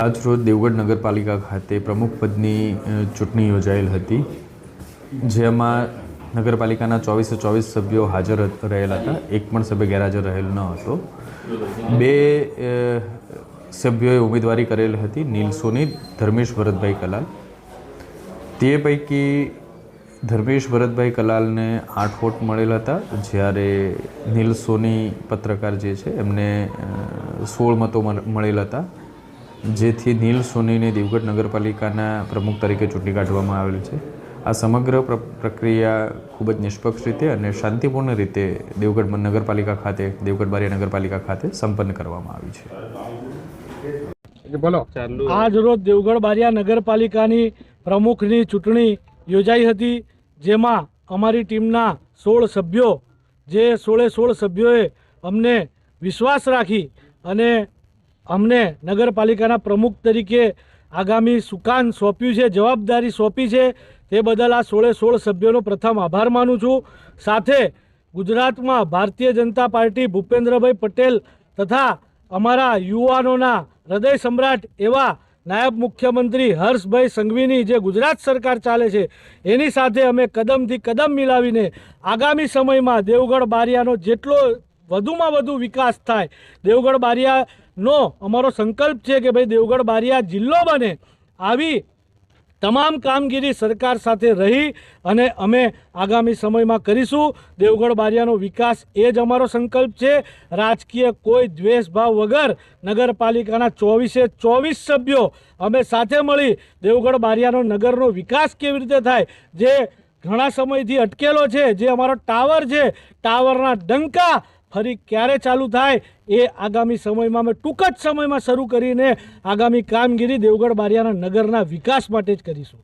આજ રોજ દેવગઢ નગરપાલિકા ખાતે પ્રમુખ પદની ચૂંટણી યોજાયેલ હતી, જેમાં નગરપાલિકાના 24 સભ્યો હાજર રહેલા હતા. એક પણ સભ્ય ગેરહાજર રહેલ ન હતો. 2 સભ્યોએ ઉમેદવારી કરેલ હતી, નીલ સોની, ધર્મેશ ભરતભાઈ કલાલ. તે પૈકી ધર્મેશ ભરતભાઈ કલાલને 8 વોટ મળેલ હતા, જ્યારે નીલ સોની પત્રકાર જે છે એમને 16 મતો મળેલ હતા, જેથી નીલ સોનીને દેવગઢ નગરપાલિકાના પ્રમુખ તરીકે ચૂંટણી કાઢવામાં આવેલ છે. આ સમગ્ર પ્રક્રિયા ખૂબ જ નિષ્પક્ષ રીતે અને શાંતિપૂર્ણ રીતે દેવગઢ નગરપાલિકા ખાતે, દેવગઢ બારિયા નગરપાલિકા ખાતે સંપન્ન કરવામાં આવી છે. બોલો. આજ રોજ દેવગઢ બારિયા નગરપાલિકાની પ્રમુખની ચૂંટણી યોજાઈ હતી, જેમાં અમારી ટીમના 16 સભ્યો, જે 16 સભ્યોએ અમને વિશ્વાસ રાખી અને અમને નગરપાલિકાના પ્રમુખ તરીકે આગામી સુકાન સોંપ્યું છે, જવાબદારી સોંપી છે, તે બદલ આ 16 સભ્યોનો પ્રથમ આભાર માનું છું. સાથે ગુજરાતમાં ભારતીય જનતા પાર્ટી ભૂપેન્દ્રભાઈ પટેલ તથા અમારા યુવાનોના હૃદય સમ્રાટ એવા નાયબ મુખ્યમંત્રી હર્ષભાઈ સંઘવીની જે ગુજરાત સરકાર ચાલે છે, એની સાથે અમે કદમથી કદમ મિલાવીને આગામી સમયમાં દેવગઢ બારિયાનો જેટલો વધુમાં વધુ વિકાસ થાય, દેવગઢ બારિયાનો અમારો સંકલ્પ છે કે ભાઈ દેવગઢ બારિયા જિલ્લો બને, આવી તમામ કામગીરી સરકાર સાથે રહી અને અમે આગામી સમયમાં કરીશું. દેવગઢ બારિયાનો વિકાસ એ જ અમારો સંકલ્પ છે. રાજકીય કોઈ દ્વેષભાવ વગર નગરપાલિકાના 24 સભ્યો અમે સાથે મળી દેવગઢ બારિયાનો નગરનો વિકાસ કેવી રીતે થાય, જે ઘણા સમયથી અટકેલો છે, જે અમારો ટાવર છે, ટાવરના ડંકા ફરી ક્યારે ચાલુ થાય એ આગામી સમયમાં અમે ટૂંક જ સમયમાં શરૂ કરીને આગામી કામગીરી દેવગઢ બારિયાના નગરના વિકાસ માટે જ કરીશું.